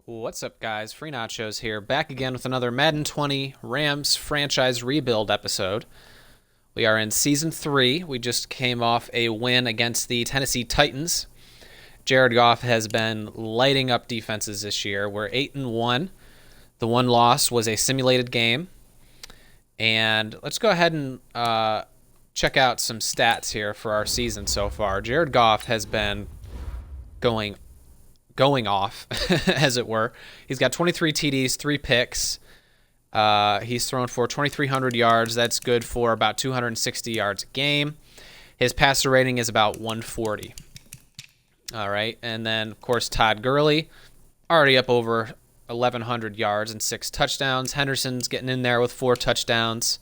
What's up, guys? Free Nachos here, back again with another Madden 20 Rams franchise rebuild episode. We are in Season 3. We just came off a win against the Tennessee Titans. Jared Goff has been lighting up defenses this year. We're 8-1. The one loss was a simulated game. And let's go ahead and check out some stats here for our season so far. Jared Goff has been going off, as it were. He's got 23 TDs, 3 picks. He's thrown for 2,300 yards. That's good for about 260 yards a game. His passer rating is about 140. All right, and then, of course, Todd Gurley, already up over 1,100 yards and 6 touchdowns. Henderson's getting in there with 4 touchdowns.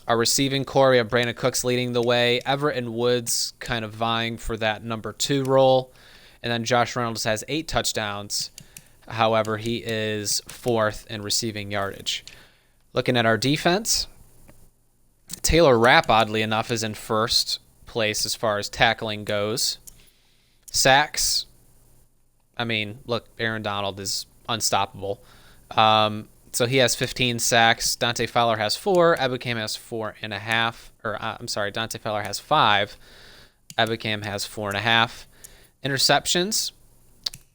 Our receiving core, we have Brandon Cooks leading the way. Everett and Woods kind of vying for that number 2 role. And then Josh Reynolds has 8 touchdowns. However, he is 4th in receiving yardage. Looking at our defense, Taylor Rapp, oddly enough, is in first place as far as tackling goes. Sacks, I mean, look, Aaron Donald is unstoppable. So he has 15 sacks. Dante Fowler has 4. Ebukam has 4.5. Dante Fowler has 5. Ebukam has 4.5. Interceptions,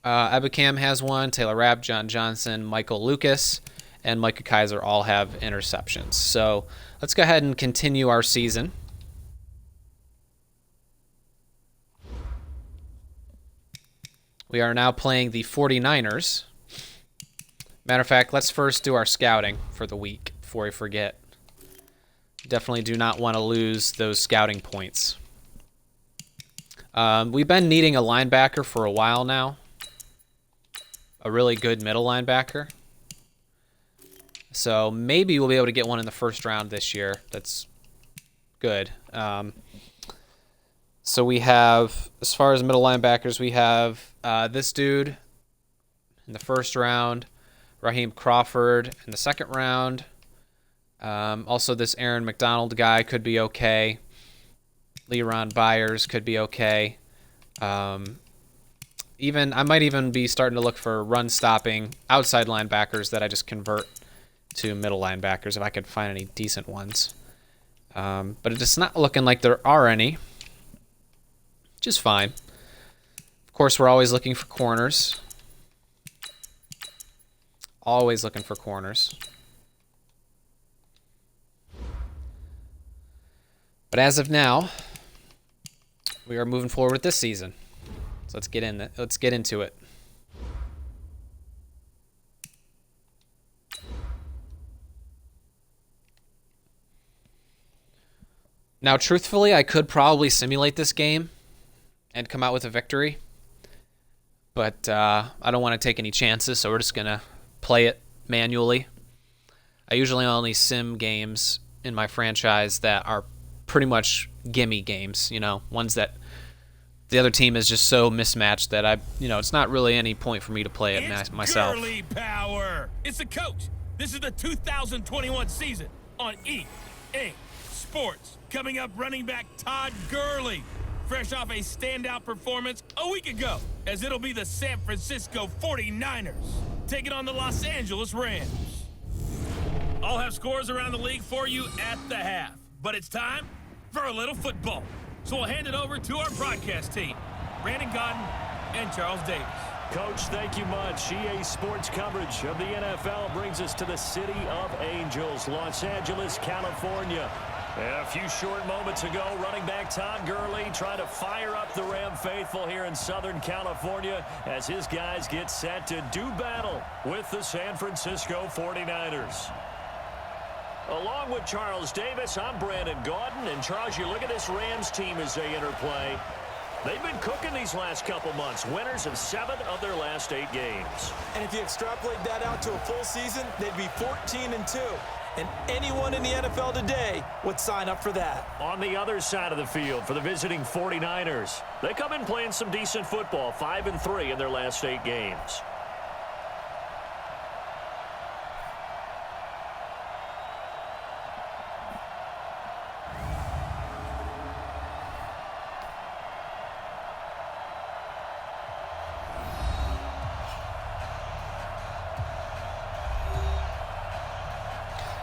Ebukam has 1, Taylor Rapp, John Johnson, Michael Lucas, and Micah Kaiser all have interceptions. So let's go ahead and continue our season. We are now playing the 49ers. Matter of fact, let's first do our scouting for the week before we forget. Definitely do not want to lose those scouting points. We've been needing a linebacker for a while now. A really good middle linebacker. So maybe we'll be able to get one in the first round this year. That's good. So we have, as far as middle linebackers, we have this dude in the first round. Raheem Crawford in the second round. Also, this Aaron McDonald guy could be okay. Leron Byers could be okay. I might even be starting to look for run-stopping outside linebackers that I just convert to middle linebackers if I could find any decent ones. But it's not looking like there are any, which is fine. Of course, we're always looking for corners. Always looking for corners. But as of now, we are moving forward with this season. So let's get into it. Now, truthfully, I could probably simulate this game and come out with a victory. But I don't want to take any chances, so we're just going to play it manually. I usually only sim games in my franchise that are pretty much gimme games, ones that the other team is just so mismatched that it's not really any point for me to play it myself. It's Gurley power. It's the coach. This is the 2021 season on EA Sports. Coming up, running back Todd Gurley, fresh off a standout performance a week ago, as it'll be the San Francisco 49ers taking on the Los Angeles Rams. I'll have scores around the league for you at the half, but it's time for a little football. So we'll hand it over to our broadcast team, Brandon Godden and Charles Davis. Coach, thank you much. EA Sports coverage of the NFL brings us to the City of Angels, Los Angeles, California. A few short moments ago, running back Todd Gurley trying to fire up the Ram faithful here in Southern California as his guys get set to do battle with the San Francisco 49ers. Along with Charles Davis, I'm Brandon Gaudin. And Charles, you look at this Rams team as they interplay. They've been cooking these last couple months. Winners of 7 of their last 8 games. And if you extrapolate that out to a full season, they'd be 14-2. And anyone in the NFL today would sign up for that. On the other side of the field for the visiting 49ers, they come in playing some decent football, 5-3 in their last 8 games.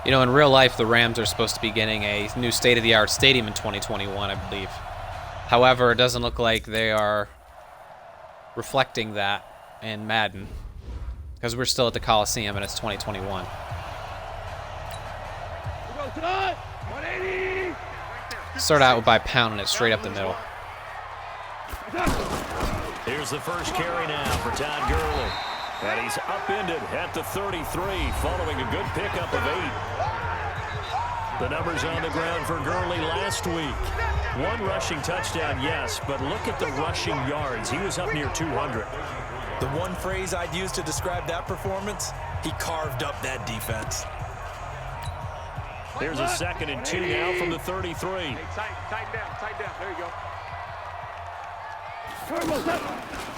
You know, in real life, the Rams are supposed to be getting a new state-of-the-art stadium in 2021, I believe. However, it doesn't look like they are reflecting that in Madden, because we're still at the Coliseum and it's 2021. Start out by pounding it straight up the middle. Here's the first carry now for Todd Gurley. And he's upended at the 33 following a good pickup of 8. The numbers on the ground for Gurley last week. 1 rushing touchdown, yes, but look at the rushing yards. He was up near 200. The one phrase I'd use to describe that performance, he carved up that defense. There's a 2nd and 2 now from the 33. Tighten down. There you go.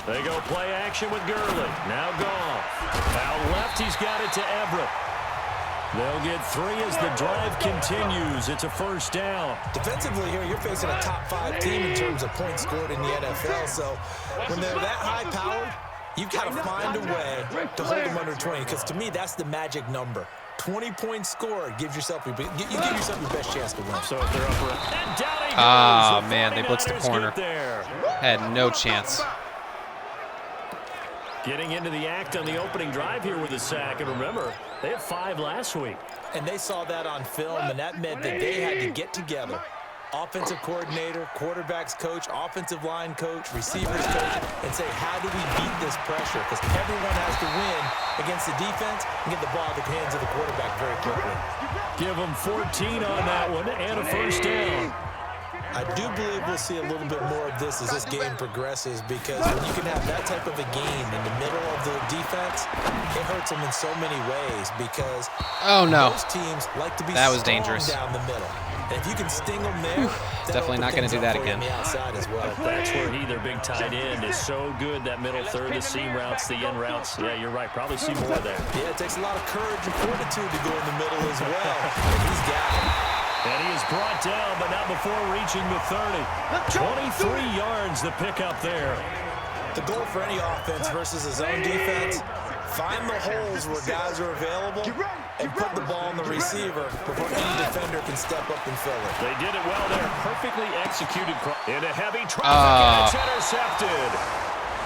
They go play action with Gurley. Now Goff. Out left, he's got it to Everett. They'll get 3 as the drive continues. It's a first down. Defensively here, you're facing a top 5 team in terms of points scored in the NFL. So when they're that high-powered, you've got to find a way to hold them under 20. Because to me, that's the magic number. 20 points scored gives yourself you give yourself your best chance to win. So if they're up around, and down he goes. Oh, The man, they blitzed the 49ers corner. get there. Had no chance. Getting into the act on the opening drive here with a sack. And remember, they had 5 last week. And they saw that on film, and that meant that they had to get together. Offensive coordinator, quarterbacks coach, offensive line coach, receivers coach, and say, how do we beat this pressure? Because everyone has to win against the defense and get the ball in the hands of the quarterback very quickly. Give them 14 on that one and a first down. I do believe we'll see a little bit more of this as this game progresses, because when you can have that type of a game in the middle of the defense, it hurts them in so many ways, because most teams like to be dangerous. down the middle. And if you can sting them there, definitely not going to do that again. On the outside as well. That's where their big tight end, is so good. That middle third, the seam routes, the end routes. Yeah, you're right. Probably see more there. Yeah, it takes a lot of courage and fortitude to go in the middle as well. And he's got it. And he is brought down, but not before reaching the 30. 23 yards the pickup there. The goal for any offense versus his own defense, find the holes where guys are available and put the ball on the receiver before any defender can step up and fill it. They did it well there. Perfectly executed. In a heavy traffic, and it's intercepted.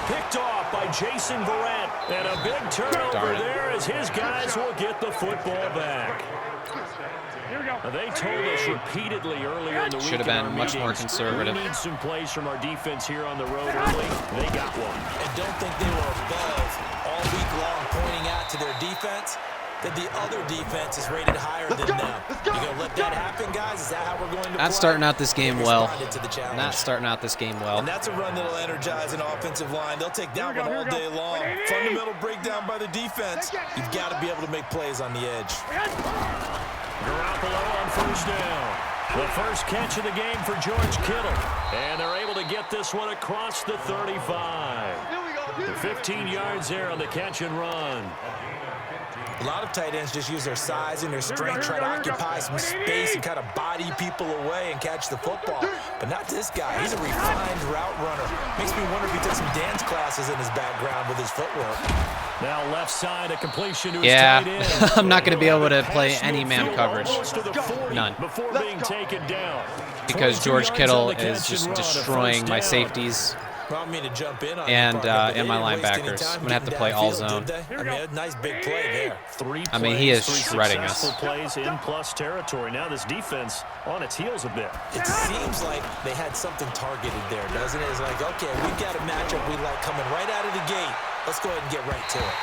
Picked off by Jason Verrett. And a big turnover there as his guys will get the football back. They told us repeatedly earlier in the week. Should have been much more conservative. We need some plays from our defense here on the road early. They got one. And don't think they were above all week long, pointing out to their defense that the other defense is rated higher than them. You gonna let that happen, guys? Is that how we're going to play? Not starting out this game well. Not starting out this game well. And that's a run that'll energize an offensive line. They'll take that one all day long. Fundamental breakdown by the defense. You've got to be able to make plays on the edge. Garoppolo on first down. The first catch of the game for George Kittle. And they're able to get this one across the 35. 15 yards there on the catch and run. A lot of tight ends just use their size and their strength, try to occupy some space and kind of body people away and catch the football. But not this guy. He's a refined route runner. Makes me wonder if he took some dance classes in his background with his footwork. Now left side, a completion to his tight end. I'm not going to be able to play any man coverage. None. Before being taken down. Because George Kittle is just destroying my safeties and my linebackers. I'm going to have to play all zone. I mean, a nice big play there. He is shredding us. Plays in plus territory. Now this defense on its heels a bit. It seems like they had something targeted there, doesn't it? It's like, okay, we've got a matchup we like coming right out of the gate. Let's go ahead and get right to it.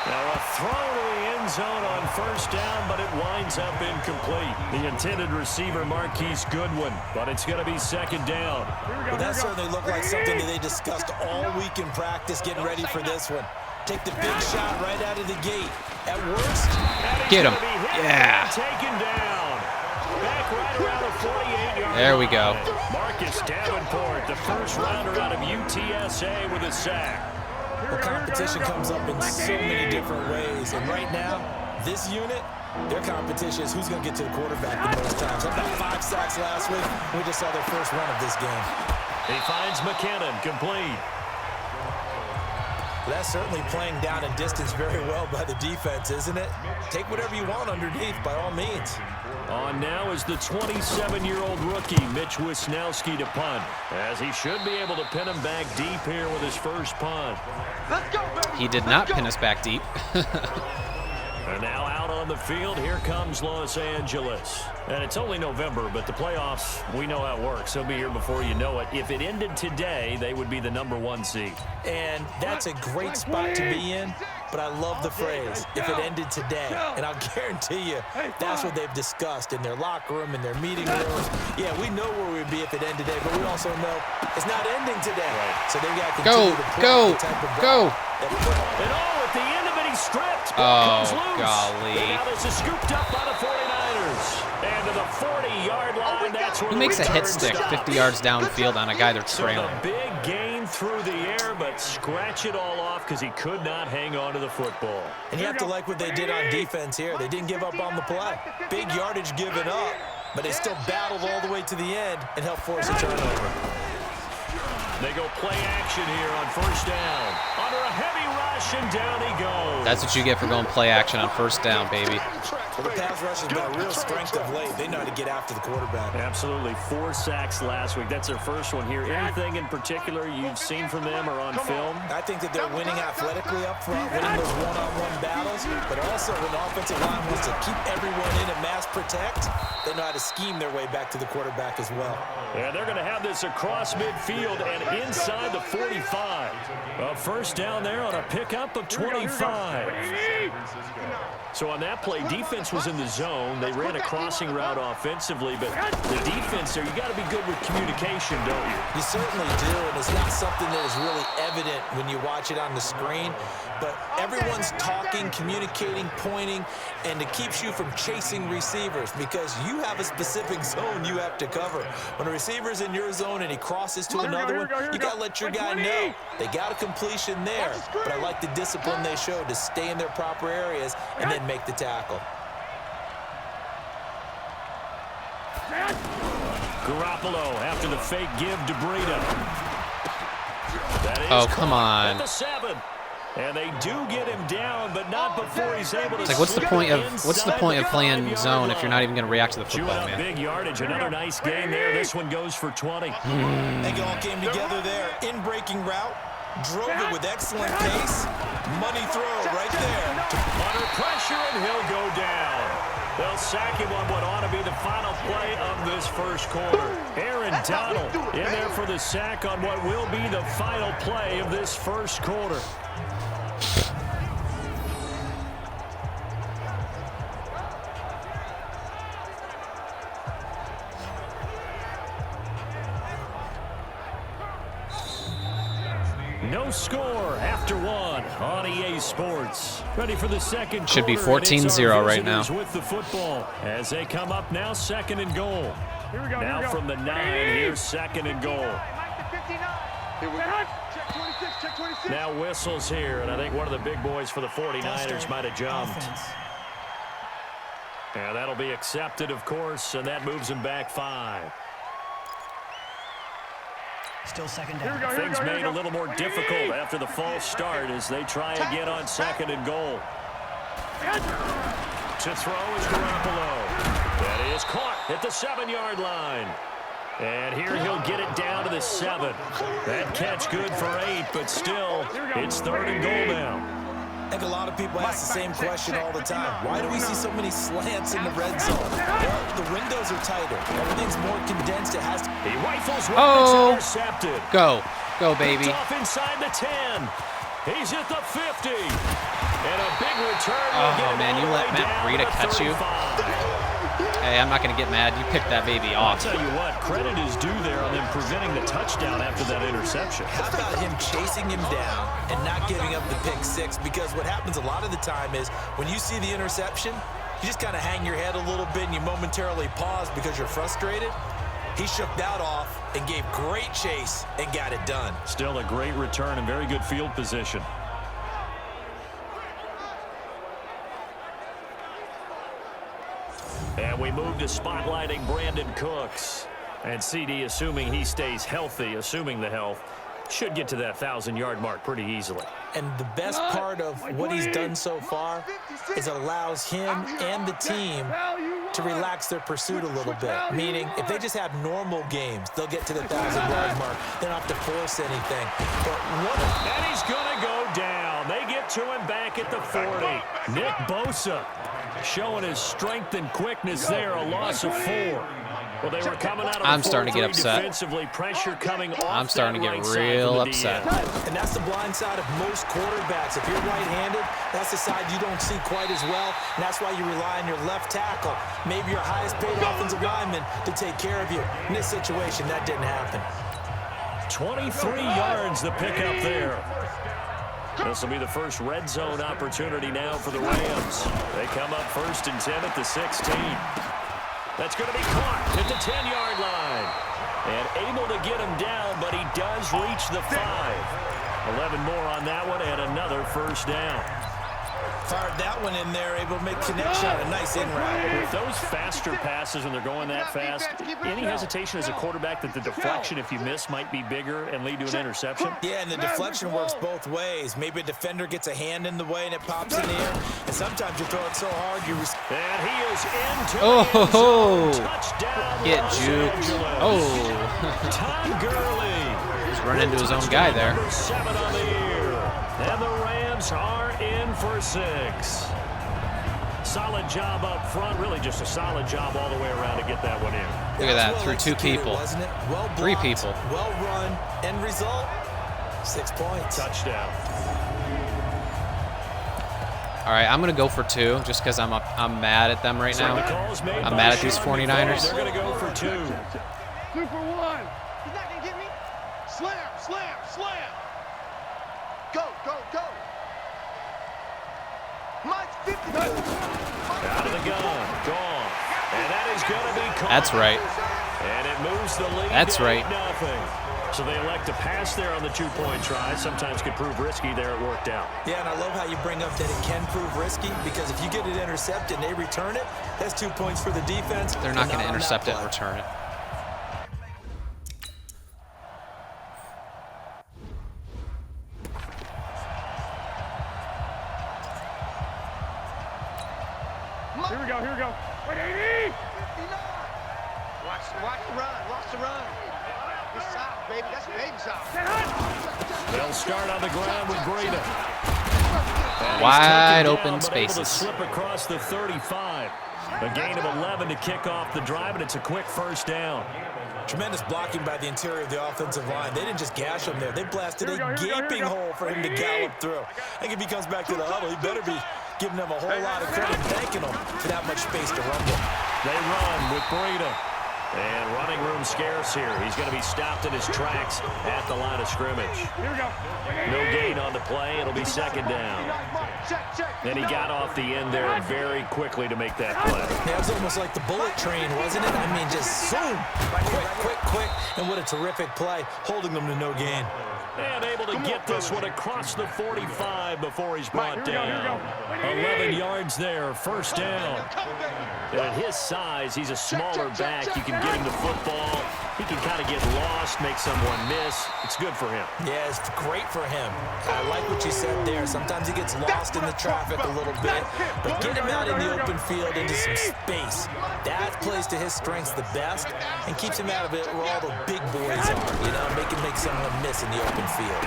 Now a throw to the end zone on first down, but it winds up incomplete. The intended receiver, Marquise Goodwin, but it's going to be second down. Well, that certainly looked like something that they discussed all week in practice, getting ready for this one. Take the big shot right out of the gate. At worst, get him. Yeah. Taken down. Back right around the 48-yard There we go. Marcus Davenport, the first rounder out of UTSA with a sack. Well, competition comes up in so many different ways. And right now, this unit, their competition is who's going to get to the quarterback the most times. About 5 sacks last week. We just saw their first run of this game. He finds McKinnon complete. That's certainly playing down and distance very well by the defense, isn't it? Take whatever you want underneath, by all means. On now is the 27-year-old rookie, Mitch Wisnowski, to punt, as he should be able to pin him back deep here with his first punt. He did not pin us back deep. And now out on the field, here comes Los Angeles. And it's only November, but the playoffs, we know how it works. They'll be here before you know it. If it ended today, they would be the #1 seed. And that's a great spot to be in, but I love the phrase, if it ended today. And I'll guarantee you, that's what they've discussed in their locker room, in their meeting rooms. Yeah, we know where we'd be if it ended today, but we also know it's not ending today. So they've got to continue to play the type of ball. And at the end of it, he's stripped. Oh, comes loose. golly. And now this is scooped up by the 49ers. And to the 40-yard line, that's where Who makes a hit return stick stops. 50 yards downfield on a guy they're So trailing? the big gain through the air, but scratch it all off because he could not hang on to the football. And you have to like what they did on defense here. They didn't give up on the play. Big yardage given up, but they still battled all the way to the end and helped force a turnover. They go play action here on first down. Under a heavy rush, and down he goes. That's what you get for going play action on first down, baby. Well, the pass rush has been a real strength of late. They know how to get after the quarterback. Absolutely. 4 sacks last week. That's their first one here. Anything in particular you've seen from them or on film? I think that they're winning athletically up front, winning those one-on-one battles, but also when the offensive line wants to keep everyone in and mass protect, they know how to scheme their way back to the quarterback as well. And they're going to have this across midfield and inside the 45. A first down there on a pickup of 25. So on that play, defense was in the zone. They ran a crossing route offensively, but the defense there, you got to be good with communication, don't you? You certainly do, and it's not something that is really evident when you watch it on the screen, but everyone's talking, communicating, pointing, and it keeps you from chasing receivers because you have a specific zone you have to cover. When a receiver's in your zone and he crosses to another one, you got to let your guy know. They got a completion there, but I like the discipline they showed to stay in their proper areas and then make the tackle. Garoppolo after the fake give to Breida. That is Oh, come on. at the 7. And they do get him down, but not before he's able to. It's like, what's the slip point of inside playing 5-yard zone if you're not line. even going to react to the Chewing football, up man? big yardage. Another nice gain there. This one goes for 20. They all came together there. In breaking route, drove it with excellent pace. Money throw right there. Under pressure, and he'll go down. They'll sack him on what ought to be the final play of this first quarter. Aaron Donald in there for the sack on what will be the final play of this first quarter. No score after 1 on EA Sports. Ready for the second Should be quarter, and it's 14-0 our right now. visitors with the football as they come up now, 2nd and goal. Here we go. Now from the 9, here's 2nd and goal. Here we go. Check 26, check 26. Now whistles here, and I think one of the big boys for the 49ers might have jumped. And that'll be accepted, of course, and that moves him back 5. Still second Here we down. go, here we Things go, here made we a go. little more difficult after the false start as they try again on 2nd and goal. To throw is Garoppolo. That is caught at the 7-yard line. And here he'll get it down to the 7. That catch good for 8, but still, it's 3rd and goal now. I think a lot of people ask the same question all the time. Why do we see so many slants in the red zone? Well, the windows are tighter. Everything's more condensed. It has to. He rifles one. Oh. It's intercepted. Go, baby. It's off inside the 10. He's at the 50. And a big return. Oh, will get him man, all you the let way Matt down Breida to catch you? 35. Hey, I'm not going to get mad. You picked that baby I'll off. tell you what, credit is due there on them preventing the touchdown after that interception. How about him chasing him down and not giving up the pick 6? Because what happens a lot of the time is when you see the interception, you just kind of hang your head a little bit and you momentarily pause because you're frustrated. He shook that off and gave great chase and got it done. Still a great return and very good field position. And we move to spotlighting Brandon Cooks. And CD, assuming he stays healthy, assuming the health, Should get to that 1,000-yard mark pretty easily. And the best part of what he's done so far is it allows him and the team to relax their pursuit a little bit. Meaning, if they just have normal games, they'll get to the 1,000-yard mark. They don't have to force anything. And he's going to go down. They get to him back at the 40. Nick Bosa showing his strength and quickness there, a loss of 4. Well, they were coming out of I'm starting to get upset. Defensively, pressure coming off. I'm starting to get real upset. And that's the blind side of most quarterbacks. If you're right-handed, that's the side you don't see quite as well, and that's why you rely on your left tackle, maybe your highest-paid offensive lineman, to take care of you. In this situation, that didn't happen. 23 yards the pickup there. This will be the first red zone opportunity now for the Rams. They come up 1st and 10 at the 16. That's going to be caught at the 10-yard line. And able to get him down, but he does reach the 5. 11 more on that one and another first down. Fired that one in there, able to make connection. A nice in route. With those faster passes when they're going that fast, any hesitation as a quarterback that the deflection, if you miss, might be bigger and lead to an interception? Yeah, and the deflection works both ways. Maybe a defender gets a hand in the way and it pops in the air. And sometimes you throw it so hard you... And he is into Oh, touchdown. get juked. Oh. Todd Gurley. He's running into his own guy there. Number 7 on the year. And the Rams are in for 6. Solid job up front. Really just a solid job all the way around to get that one in. Look at that, through 2 people. Wasn't it? Well blocked, 3 people. Well run. End result, 6 points. Touchdown. All right, I'm going to go for 2 just because I'm mad at them right now. I'm mad at these 49ers. They're going to go for 2. 2 for 1. He's not going to get me. Slam, slam, slam. Go, go, go. Mike's 50. Out of the gun. Gone. And that is going to be caught. That's right. And it moves the lead. That's to right. 8-0. So they elect to pass there on the 2-point try. Sometimes could prove risky. There it worked out. Yeah, and I love how you bring up that it can prove risky, because if you get it intercepted and they return it, that's 2 points for the defense. They're not going to intercept it and return it. Here we go, here we go. 80! Watch the run, watch the run. It's soft, baby, that's baby soft. They'll start on the ground with Breida. Wide Down, open but spaces. able to slip across the 35. A gain of 11 to kick off the drive, and it's a quick first down. Tremendous blocking by the interior of the offensive line. They didn't just gash him there. They blasted a gaping hole for him to gallop through. I think if he comes back to the huddle, he better be giving them a whole lot of credit and thanking them for that much space to rumble. They run with Breida. And running room scarce here. He's going to be stopped in his tracks at the line of scrimmage. Here we go. No gain on the play. It'll be second down. And he got off the end there very quickly to make that play. Yeah, it was almost like the bullet train, wasn't it? I mean, just zoom. Quick. And what a terrific play, holding them to no gain. And able to get this one across the 45 before he's brought down. 11 yards there, first down. And at his size, he's a smaller back. You can get him the football. He can kind of get lost, make someone miss. It's good for him. Yeah, it's great for him. I like what you said there. Sometimes he gets lost in the traffic a little bit, but get him out in the open field into some space. That plays to his strengths the best and keeps him out of it where all the big boys are, you know, make someone miss in the open field.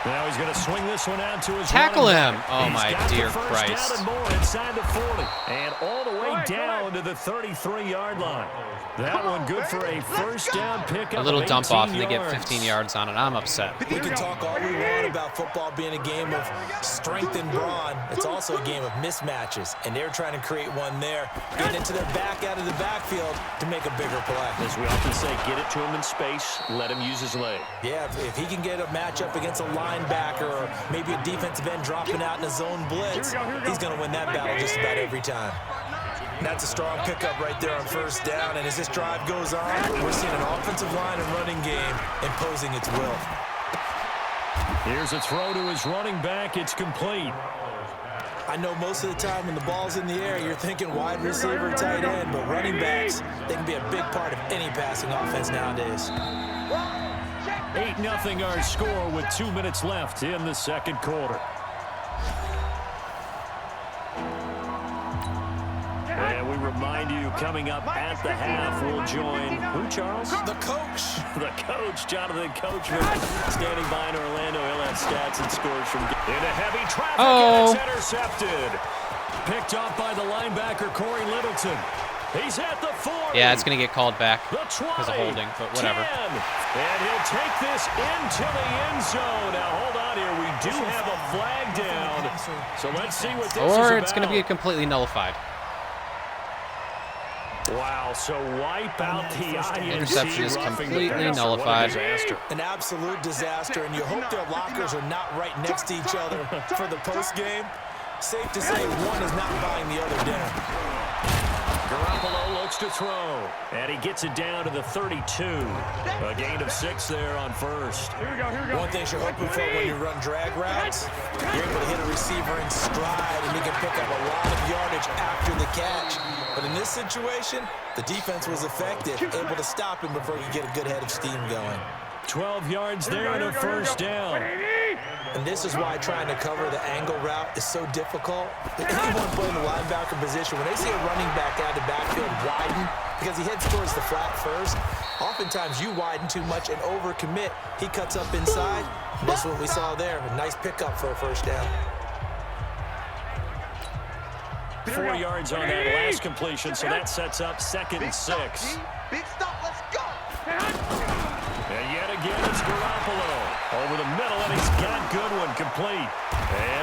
Now he's going to swing this one out to his Tackle running him. back. Oh, He's my got dear the first Christ. down and more inside the 40. And all the way down to the 33-yard line. That one good for a first down pickup. A little of dump 18 off and they get yards. 15 yards on it. I'm upset. We can talk all we want about football being a game of strength and brawn. It's also a game of mismatches, and they're trying to create one there, getting into their back out of the backfield to make a bigger play. As we often say, get it to him in space, let him use his leg. Yeah, if he can get a matchup against a linebacker or maybe a defensive end dropping out in a zone blitz, he's going to win that battle just about every time. That's a strong pickup right there on first down, and as this drive goes on, we're seeing an offensive line and running game imposing its will. Here's a throw to his running back. It's complete. I know most of the time when the ball's in the air, you're thinking wide receiver, tight end, but running backs, they can be a big part of any passing offense nowadays. 8-0 our score with 2 minutes left in the second quarter. And we remind you, coming up at the half, we'll join who, Charles? The coach. The coach, Jonathan Coachman, standing by in Orlando. He'll have stats and scores from into heavy traffic, and it's intercepted. Picked off by the linebacker, Corey Littleton. He's at the 40. Yeah, it's going to get called back The 20, because of holding, but whatever. 10, and he'll take this into the end zone. Now, hold on here. We do have a flag down. So let's see what this is about. Or it's going to be completely nullified. Wow, so wipe out the INT. Interception is completely nullified. An absolute disaster, and you hope their lockers are not right next to each other for the postgame. Safe to say one is not buying the other dinner. Garoppolo looks to throw, and he gets it down to the 32. A gain of 6 there on first. One thing you're hoping for when you run drag routes, you're able to hit a receiver in stride, and you can pick up a lot of yardage after the catch. But in this situation, the defense was effective, able to stop him before you get a good head of steam going. 12 yards there and a first down. And this is why trying to cover the angle route is so difficult. Anyone playing the linebacker position, when they see a running back out of the backfield widen, because he heads towards the flat first, oftentimes you widen too much and overcommit. He cuts up inside, and that's what we saw there. A nice pickup for a first down. 4 yards on that last completion, so that sets up 2nd and 6. Big stop, let's go. And yet again, it's Garoppolo over the middle, and he's got Goodwin complete.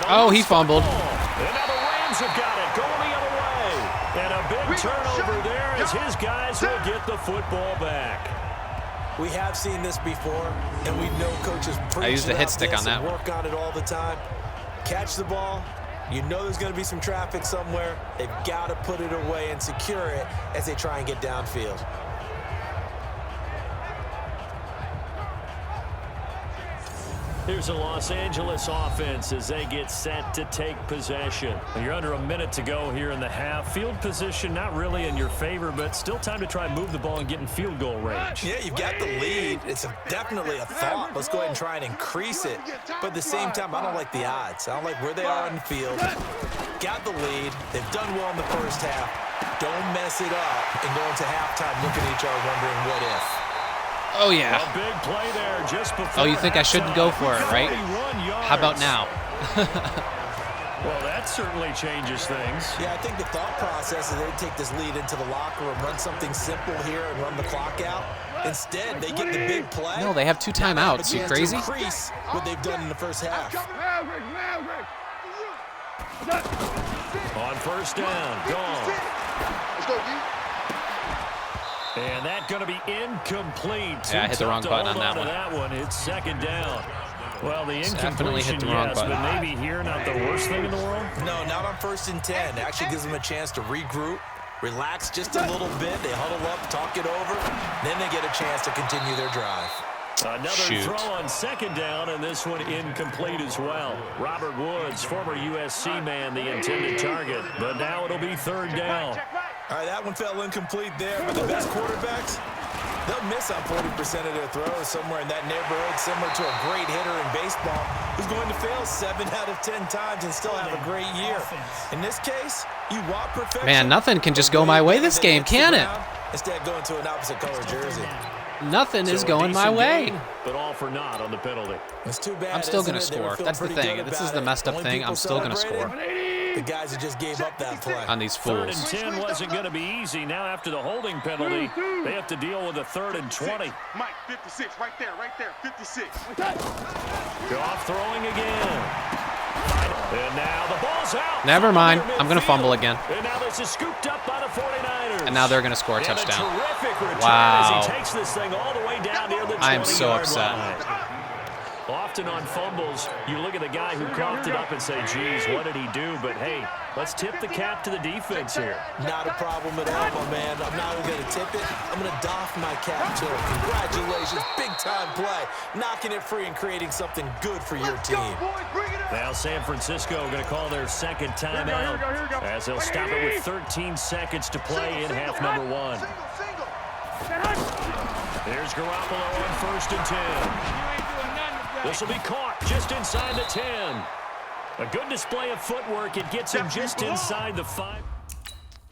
And he fumbled. And now the Rams have got it, going the other way. And a big turnover there as his guys will get the football back. We have seen this before, and we know coaches I used the hit stick on that one. Work on it all the time. Catch the ball. You know there's going to be some traffic somewhere. They've got to put it away and secure it as they try and get downfield. Here's a Los Angeles offense as they get set to take possession. You're under a minute to go here in the half. Field position not really in your favor, but still time to try and move the ball and get in field goal range. Yeah, you've got the lead. It's definitely a thought. Let's go ahead and try and increase it. But at the same time, I don't like the odds. I don't like where they are on the field. Got the lead. They've done well in the first half. Don't mess it up and go into halftime looking at each other wondering what if. Oh, yeah. A big play there just before. Oh, you think I shouldn't go for it, right? How about now? Well, that certainly changes things. Yeah, I think the thought process is they take this lead into the locker room, run something simple here and run the clock out. Instead, they get the big play. No, they have 2 timeouts. You crazy? Increase what they've done in the first half. On first down, gone. Let's go, D. And that going to be incomplete. Yeah, I hit the wrong button on that one. That one, it's 2nd down. Well, the Definitely incompletion, hit the wrong yes, button. but maybe here not the worst thing in the world. No, not on 1st and 10. It actually gives them a chance to regroup, relax just a little bit. They huddle up, talk it over. Then they get a chance to continue their drive. Another throw on 2nd down, and this one incomplete as well. Robert Woods, former USC man, the intended target. But now it'll be 3rd down. All right, that one fell incomplete there, but the best quarterbacks, they'll miss on 40% of their throws, somewhere in that neighborhood, similar to a great hitter in baseball who's going to fail 7 out of 10 times and still have a great year. In this case, you want perfection. Man, nothing can just go my way this game, can it? Instead, going to an opposite color jersey. Nothing is going my way. But all for naught on the penalty. It's too bad. I'm still going to score. That's the thing. This is the messed up thing. I'm still going to score. The guys who just gave up that play. On these 3rd fools. and 10 wasn't going to be easy. Now after the holding penalty, they have to deal with a 3rd and 20. Mike, 56, right there, 56. Goff throwing again. And now the ball's out. Never mind. I'm going to fumble again. And now this is scooped up by the 49ers. And now they're going to score a And touchdown. terrific return Wow. as he takes this thing all the way down near the 20-yard I am so upset. line. Often on fumbles, you look at the guy who coughed it up and say, geez, what did he do? But, hey, let's tip the cap to the defense here. Not a problem at all, my man. I'm not even going to tip it. I'm going to doff my cap to him. Congratulations. Big-time play. Knocking it free and creating something good for your team. Now San Francisco going to call their 2nd timeout as they'll stop it with 13 seconds to play in half number 1. Here's Garoppolo on 1st and 10. This will be caught just inside the 10. A good display of footwork. It gets him just inside the 5.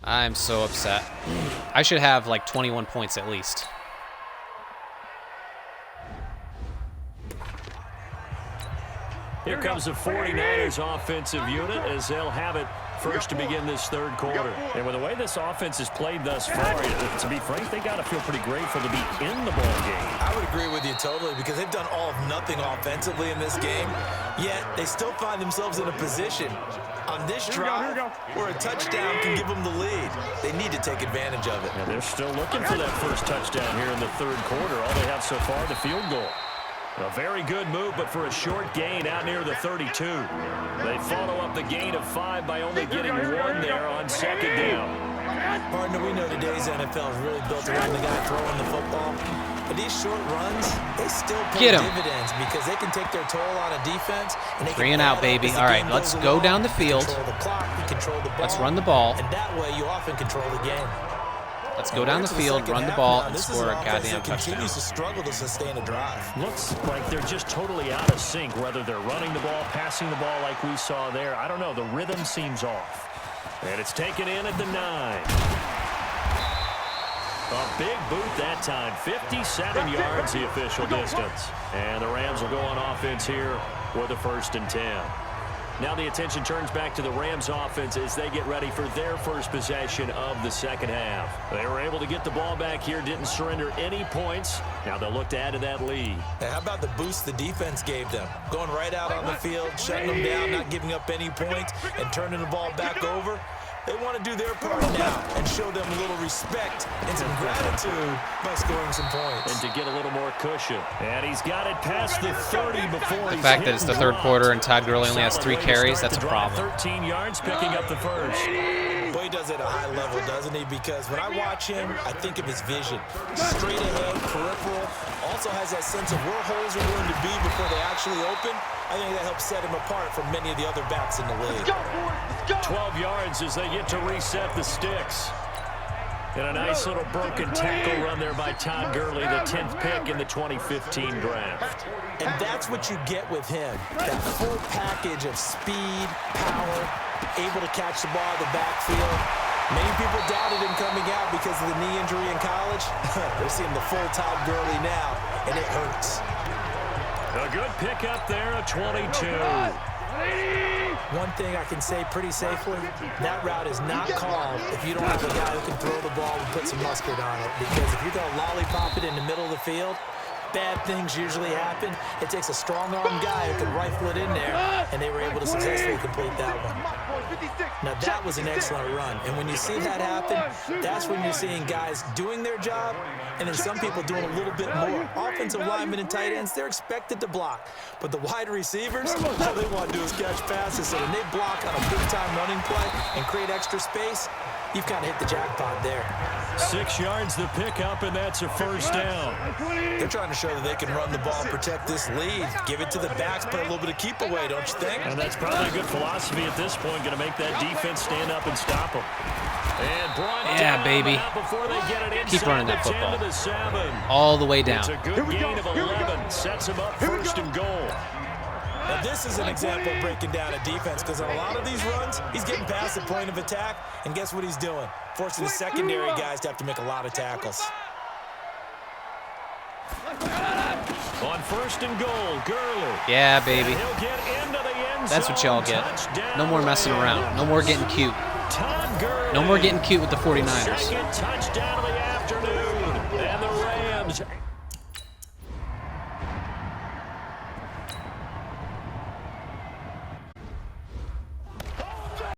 I'm so upset. I should have like 21 points at least. Here comes the 49ers offensive unit as they'll have it first to begin this third quarter. And with the way this offense has played thus far, to be frank, they got to feel pretty grateful to be in the ball game. I would agree with you totally because they've done all of nothing offensively in this game, yet they still find themselves in a position on this drive where a touchdown can give them the lead. They need to take advantage of it. Now they're still looking for that first touchdown here in the third quarter. All they have so far, the field goal. A very good move, but for a short gain out near the 32. They follow up the gain of 5 by only getting 1 there on 2nd down. Partner, we know today's NFL is really built around the guy throwing the football. But these short runs, they still pay dividends because they can take their toll on a defense. And they 3 and out, baby. All right, let's go down the field. Control the clock, you control the ball. Let's run the ball. And that way you often control the game. Let's go down the field, run the ball, and score a goddamn touchdown. Continues to struggle to sustain a drive. Looks like they're just totally out of sync, whether they're running the ball, passing the ball like we saw there. I don't know. The rhythm seems off. And it's taken in at the 9. A big boot that time. 57 yards the official distance. And the Rams will go on offense here with a 1st and 10. Now the attention turns back to the Rams offense as they get ready for their first possession of the second half. They were able to get the ball back here, didn't surrender any points. Now they'll look to add to that lead. Hey, how about the boost the defense gave them? Going right out on the field, shutting them down, not giving up any points, and turning the ball back over. They want to do their part now and show them a little respect and some gratitude by scoring some points. And to get a little more cushion. And he's got it past the 30 before the fact that it's the third quarter and Todd Gurley only has 3 carries, that's a problem. 13 yards, picking up the first. Well, he does it at a high level, doesn't he? Because when I watch him, I think of his vision. Straight ahead, peripheral. Also has that sense of where holes are going to be before they actually open. I think that helps set him apart from many of the other backs in the league. 12 yards as they get to reset the sticks. And a nice little broken tackle run there by Todd Gurley, the 10th pick in the 2015 draft. And that's what you get with him. That full package of speed, power, able to catch the ball in the backfield. Many people doubted him coming out because of the knee injury in college. They're seeing the full Todd Gurley now, and it hurts. A good pick up there, a 22. One thing I can say pretty safely, that route is not called if you don't have a guy who can throw the ball and put some mustard on it. Because if you're going to lollipop it in the middle of the field, bad things usually happen. It takes a strong-arm guy who can rifle it in there, and they were able to successfully complete that one. Now, that was an excellent run. And when you see that happen, that's when you're seeing guys doing their job, and then some people doing a little bit more. Offensive linemen and tight ends, they're expected to block. But the wide receivers, all they want to do is catch passes. So when they block on a big-time running play and create extra space, you've kind of hit the jackpot there. 6 yards the pickup, and that's a first down. They're trying to show that they can run the ball, protect this lead, give it to the backs, play a little bit of keep away, don't you think? And that's probably a good philosophy at this point, going to make that defense stand up and stop them. And brought down baby. Before they get it Keep running that the football. 10 to the 7. All the way down. It's a good gain of 11. Sets him up first and goal. Now, this is an example of breaking down a defense because on a lot of these runs, he's getting past the point of attack, and guess what he's doing? Forcing the secondary guys to have to make a lot of tackles. On first and goal, Gurley. Yeah, baby. He'll get into the end That's what y'all get. Touchdown No more messing around. No more getting cute. Todd Gurley. No more getting cute with the 49ers. Second touchdown of the afternoon. And the Rams